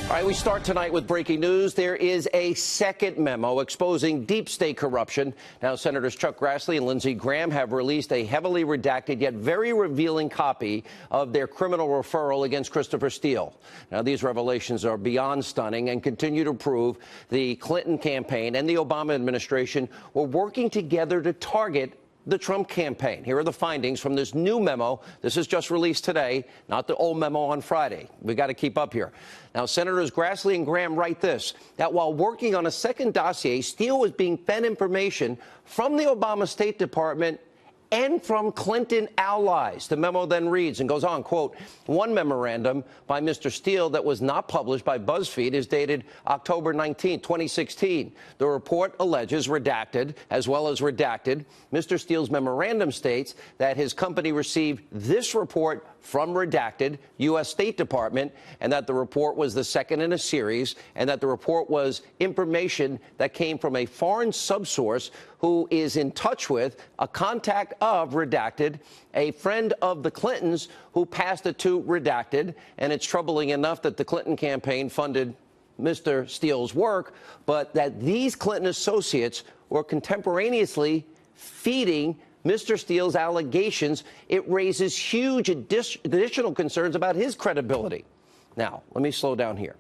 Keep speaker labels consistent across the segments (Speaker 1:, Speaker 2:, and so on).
Speaker 1: All right, we start tonight with breaking news. There is a second memo exposing deep state corruption. Now, Senators Chuck Grassley and Lindsey Graham have released a heavily redacted yet very revealing copy of their criminal referral against Christopher Steele. Now, these revelations are beyond stunning and continue to prove the Clinton campaign and the Obama administration were working together to target the Trump campaign. Here are the findings from this new memo. This is just released today, not the old memo on Friday. We got to keep up here. Now, Senators Grassley and Graham write this, that while working on a second dossier, Steele was being fed information from the Obama State Department and from Clinton allies. The memo then reads and goes on, quote, one memorandum by Mr. Steele that was not published by BuzzFeed is dated October 19, 2016. The report alleges redacted, as well as redacted. Mr. Steele's memorandum states that his company received this report from redacted U.S. State Department, and that the report was the second in a series, and that the report was information that came from a foreign subsource who is in touch with a contact of redacted, a friend of the Clintons who passed it to redacted. And it's troubling enough that the Clinton campaign funded Mr. Steele's work, but that these Clinton associates were contemporaneously feeding Mr. Steele's allegations. It raises huge additional concerns about his credibility. Now, let me slow down here.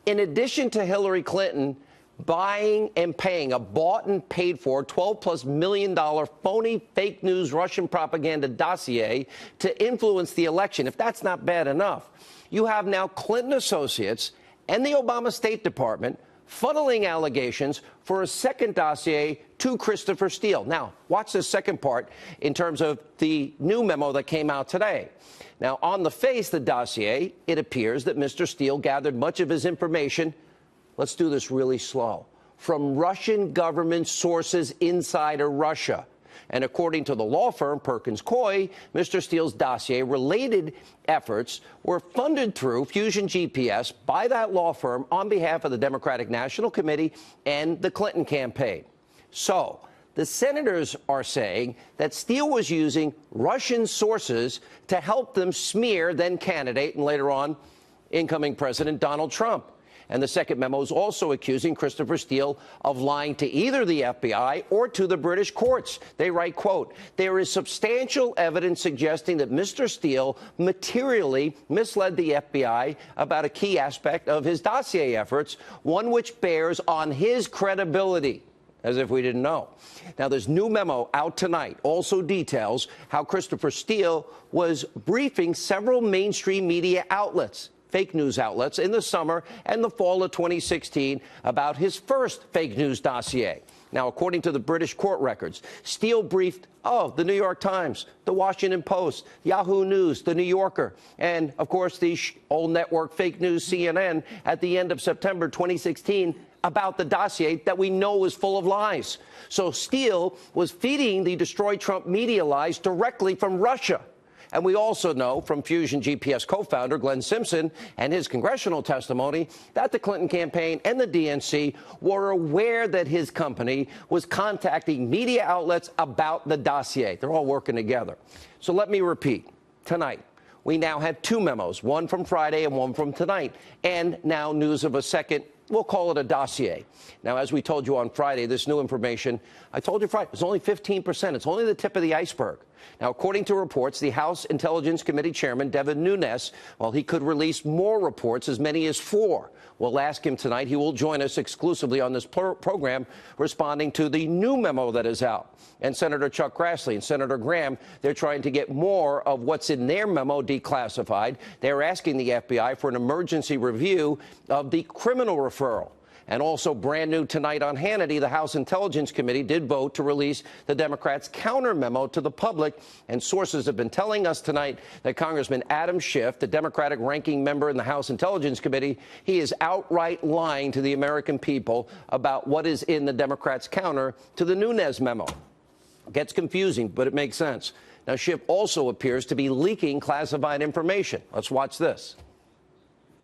Speaker 1: In addition to Hillary Clinton buying and paying a bought and paid for $12+ million phony fake news Russian propaganda dossier to influence the election, if that's not bad enough, you have now Clinton associates and the Obama State Department funneling allegations for a second dossier to Christopher Steele. Now, watch this second part in terms of the new memo that came out today. Now, on the face, the dossier, it appears that Mr. Steele gathered much of his information, let's do this really slow, from Russian government sources inside of Russia. And according to the law firm Perkins Coie, Mr. Steele's dossier-related efforts were funded through Fusion GPS by that law firm on behalf of the Democratic National Committee and the Clinton campaign. So the senators are saying that Steele was using Russian sources to help them smear then candidate and later on incoming President Donald Trump. And the second memo is also accusing Christopher Steele of lying to either the FBI or to the British courts. They write, quote, there is substantial evidence suggesting that Mr. Steele materially misled the FBI about a key aspect of his dossier efforts, one which bears on his credibility. As if we didn't know. Now, this new memo out tonight also details how Christopher Steele was briefing several mainstream media outlets, fake news outlets, in the summer and the fall of 2016 about his first fake news dossier. Now, according to the British court records, Steele briefed, the New York Times, the Washington Post, Yahoo News, the New Yorker, and, of course, the old network fake news CNN at the end of September 2016 about the dossier that we know is full of lies. So Steele was feeding the Destroy Trump media lies directly from Russia. And we also know from Fusion GPS co-founder Glenn Simpson and his congressional testimony that the Clinton campaign and the DNC were aware that his company was contacting media outlets about the dossier. They're all working together. So let me repeat. Tonight, we now have two memos, one from Friday and one from tonight, and now news of a second. We'll call it a dossier. Now, as we told you on Friday, this new information, I told you Friday, it's only 15%. It's only the tip of the iceberg. Now, according to reports, the House Intelligence Committee Chairman, Devin Nunes, well, he could release more reports, as many as 4. We'll ask him tonight. He will join us exclusively on this program, responding to the new memo that is out. And Senator Chuck Grassley and Senator Graham, they're trying to get more of what's in their memo declassified. They're asking the FBI for an emergency review of the criminal referral. And also brand new tonight on Hannity, the House Intelligence Committee did vote to release the Democrats' counter memo to the public. And sources have been telling us tonight that Congressman Adam Schiff, the Democratic ranking member in the House Intelligence Committee, he is outright lying to the American people about what is in the Democrats' counter to the Nunes memo. It gets confusing, but it makes sense. Now, Schiff also appears to be leaking classified information. Let's watch this.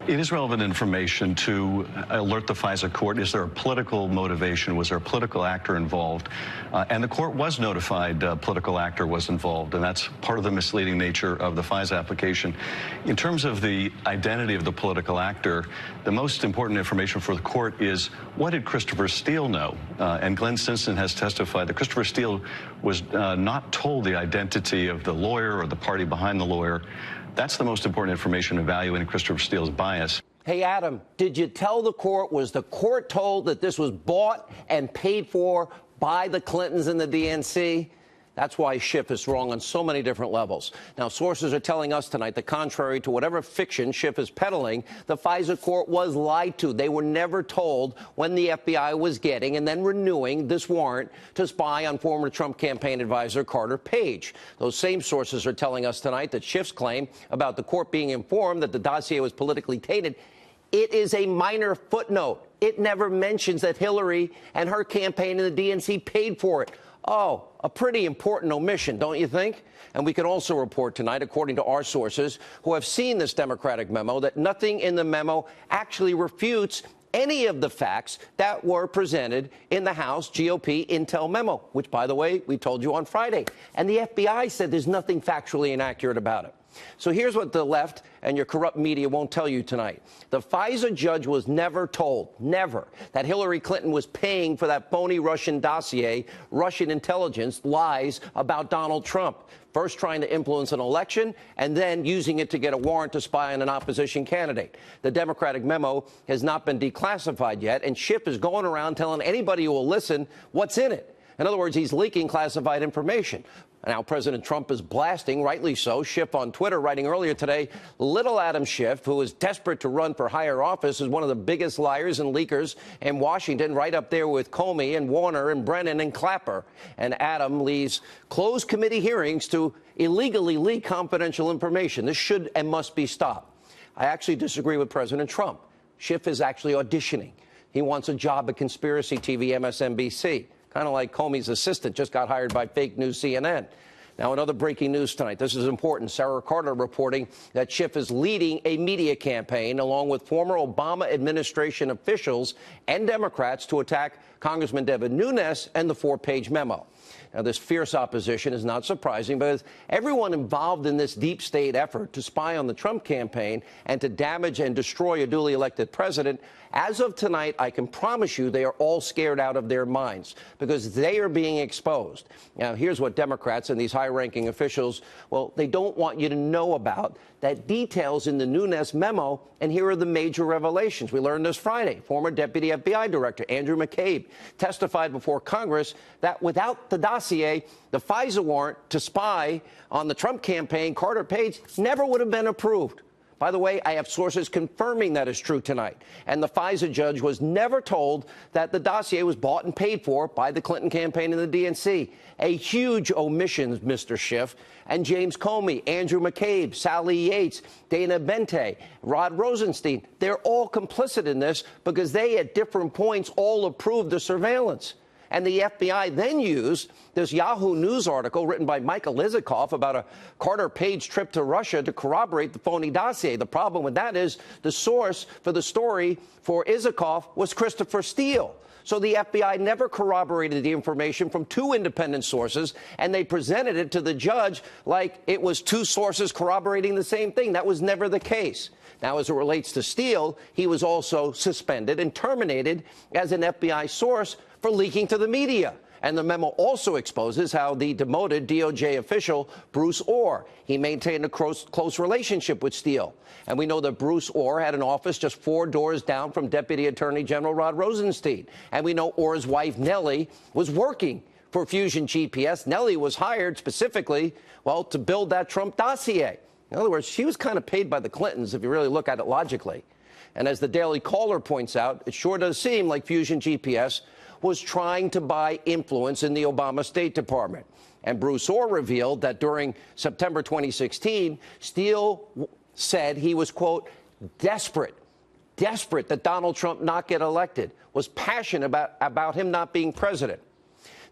Speaker 2: It is relevant information to alert the FISA court. Is there a political motivation? Was there a political actor involved? And the court was notified a political actor was involved, and that's part of the misleading nature of the FISA application. In terms of the identity of the political actor, the most important information for the court is what did Christopher Steele know? And Glenn Simpson has testified that Christopher Steele was not told the identity of the lawyer or the party behind the lawyer. That's the most important information evaluating Christopher Steele's bias.
Speaker 1: Hey, Adam, did you tell the court, was the court told that this was bought and paid for by the Clintons and the DNC? That's why Schiff is wrong on so many different levels. Now, sources are telling us tonight that contrary to whatever fiction Schiff is peddling, the FISA court was lied to. They were never told when the FBI was getting and then renewing this warrant to spy on former Trump campaign advisor Carter Page. Those same sources are telling us tonight that Schiff's claim about the court being informed that the dossier was politically tainted, it is a minor footnote. It never mentions that Hillary and her campaign and the DNC paid for it. Oh, a pretty important omission, don't you think? And we can also report tonight, according to our sources who have seen this Democratic memo, that nothing in the memo actually refutes any of the facts that were presented in the House GOP intel memo, which, by the way, we told you on Friday. And the FBI said there's nothing factually inaccurate about it. So here's what the left and your corrupt media won't tell you tonight. The FISA judge was never told, never, that Hillary Clinton was paying for that phony Russian dossier, Russian intelligence lies about Donald Trump, first trying to influence an election and then using it to get a warrant to spy on an opposition candidate. The Democratic memo has not been declassified yet, and Schiff is going around telling anybody who will listen what's in it. In other words, he's leaking classified information. Now, President Trump is blasting, rightly so, Schiff on Twitter, writing earlier today, little Adam Schiff, who is desperate to run for higher office, is one of the biggest liars and leakers in Washington, right up there with Comey and Warner and Brennan and Clapper. And Adam leaves closed committee hearings to illegally leak confidential information. This should and must be stopped. I actually disagree with President Trump. Schiff is actually auditioning. He wants a job at Conspiracy TV, MSNBC. Kind of like Comey's assistant just got hired by fake news CNN. Now, another breaking news tonight. This is important. Sarah Carter reporting that Schiff is leading a media campaign along with former Obama administration officials and Democrats to attack Congressman Devin Nunes and the 4-page memo. Now, this fierce opposition is not surprising because everyone involved in this deep state effort to spy on the Trump campaign and to damage and destroy a duly elected president, as of tonight, I can promise you they are all scared out of their minds because they are being exposed. Now, here's what Democrats and these high-ranking officials, well, they don't want you to know about. That details in the Nunes memo, and here are the major revelations. We learned this Friday. Former Deputy FBI Director Andrew McCabe testified before Congress that without the dossier, the FISA warrant to spy on the Trump campaign, Carter Page, never would have been approved. By the way, I have sources confirming that is true tonight. And the FISA judge was never told that the dossier was bought and paid for by the Clinton campaign and the DNC. A huge omission, Mr. Schiff. And James Comey, Andrew McCabe, Sally Yates, Dana Bente, Rod Rosenstein, they're all complicit in this because they, at different points, all approved the surveillance. And the FBI then used this Yahoo News article written by Michael Isikoff about a Carter Page trip to Russia to corroborate the phony dossier. The problem with that is the source for the story for Isikoff was Christopher Steele. So the FBI never corroborated the information from two independent sources, and they presented it to the judge like it was two sources corroborating the same thing. That was never the case. Now, as it relates to Steele, he was also suspended and terminated as an FBI source for leaking to the media. And the memo also exposes how the demoted DOJ official, Bruce Orr, he maintained a close relationship with Steele. And we know that Bruce Orr had an office just 4 doors down from Deputy Attorney General Rod Rosenstein. And we know Orr's wife, Nellie, was working for Fusion GPS. Nellie was hired specifically, well, to build that Trump dossier. In other words, she was kind of paid by the Clintons, if you really look at it logically. And as the Daily Caller points out, it sure does seem like Fusion GPS was trying to buy influence in the Obama State Department. And Bruce Orr revealed that during September 2016, Steele said he was, quote, desperate that Donald Trump not get elected, was passionate about him not being president.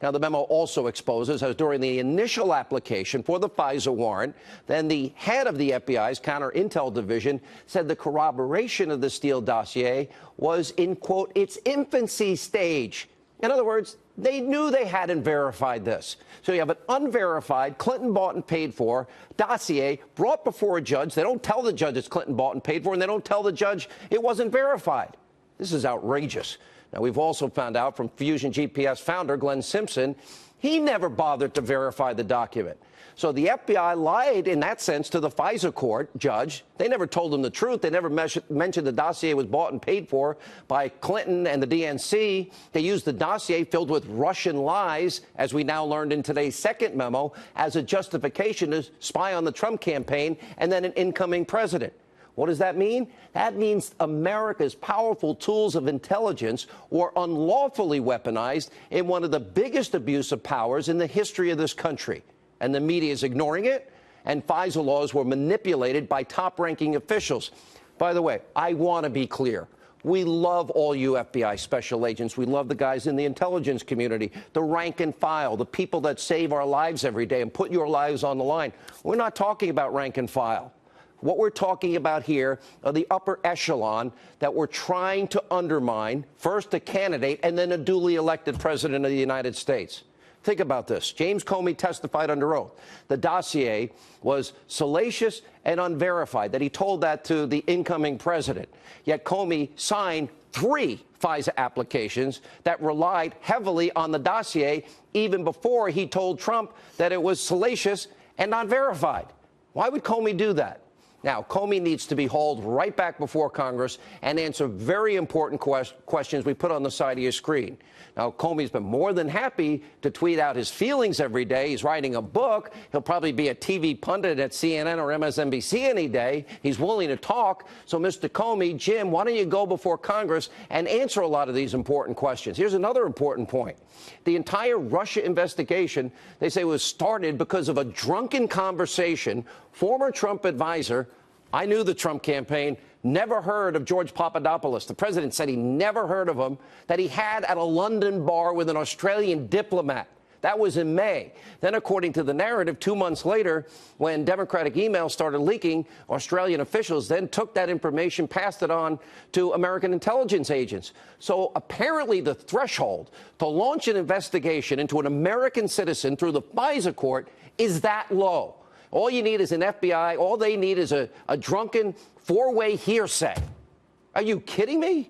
Speaker 1: Now, the memo also exposes, as during the initial application for the FISA warrant, then the head of the FBI's counter-intel division said the corroboration of the Steele dossier was in, quote, its infancy stage. In other words, they knew they hadn't verified this. So you have an unverified, Clinton bought and paid for dossier brought before a judge. They don't tell the judge it's Clinton bought and paid for, and they don't tell the judge it wasn't verified. This is outrageous. Now, we've also found out from Fusion GPS founder Glenn Simpson, he never bothered to verify the document. So the FBI lied in that sense to the FISA court judge. They never told him the truth. They never mentioned the dossier was bought and paid for by Clinton and the DNC. They used the dossier filled with Russian lies, as we now learned in today's second memo, as a justification to spy on the Trump campaign and then an incoming president. What does that mean? That means America's powerful tools of intelligence were unlawfully weaponized in one of the biggest abuse of powers in the history of this country. And the media is ignoring it, and FISA laws were manipulated by top-ranking officials. By the way, I want to be clear. We love all you FBI special agents. We love the guys in the intelligence community, the rank and file, the people that save our lives every day and put your lives on the line. We're not talking about rank and file. What we're talking about here are the upper echelon that we're trying to undermine, first a candidate and then a duly elected president of the United States. Think about this. James Comey testified under oath. The dossier was salacious and unverified, that he told that to the incoming president. Yet Comey signed 3 FISA applications that relied heavily on the dossier even before he told Trump that it was salacious and not verified. Why would Comey do that? Now, Comey needs to be hauled right back before Congress and answer very important questions we put on the side of your screen. Now, Comey's been more than happy to tweet out his feelings every day. He's writing a book. He'll probably be a TV pundit at CNN or MSNBC any day. He's willing to talk. So, Mr. Comey, Jim, why don't you go before Congress and answer a lot of these important questions? Here's another important point. The entire Russia investigation, they say, was started because of a drunken conversation. Former Trump advisor, I knew the Trump campaign, never heard of George Papadopoulos. The president said he never heard of him, that he had at a London bar with an Australian diplomat. That was in May. Then, according to the narrative, 2 months later, when Democratic emails started leaking, Australian officials then took that information, passed it on to American intelligence agents. So apparently the threshold to launch an investigation into an American citizen through the FISA court is that low. All you need is an FBI. All they need is a drunken 4-way hearsay. Are you kidding me?